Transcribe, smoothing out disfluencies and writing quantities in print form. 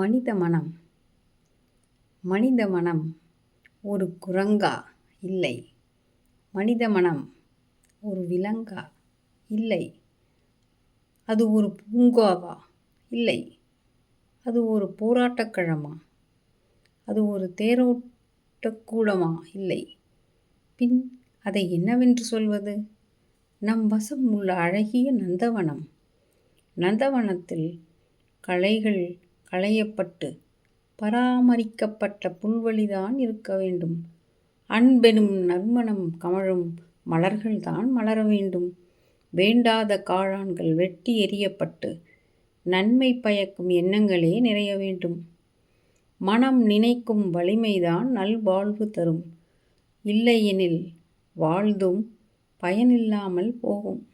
மனித மனம். மனித மனம் ஒரு குரங்கா? இல்லை. மனித மனம் ஒரு விலங்கா? இல்லை. அது ஒரு பூங்காவா? இல்லை. அது ஒரு போராட்டக் களமா? அது ஒரு தேரோட்டக் கூடமா? இல்லை. பின் அதை என்னவென்று சொல்வது? நம் வசம் உள்ள அழகிய நந்தவனம். நந்தவனத்தில் களைகள் களையப்பட்டு பராமரிக்கப்பட்ட புல்வெளிதான் இருக்க வேண்டும். அன்பெனும் நறுமணம் கமழும் மலர்கள்தான் மலர வேண்டும். வேண்டாத காளான்கள் வெட்டி எறியப்பட்டு நன்மை பயக்கும் எண்ணங்களே நிறைய வேண்டும். மனம் நினைக்கும் வலிமைதான் நல்வாழ்வு தரும். இல்லையெனில் வாழ்ந்தும் பயனில்லாமல் போகும்.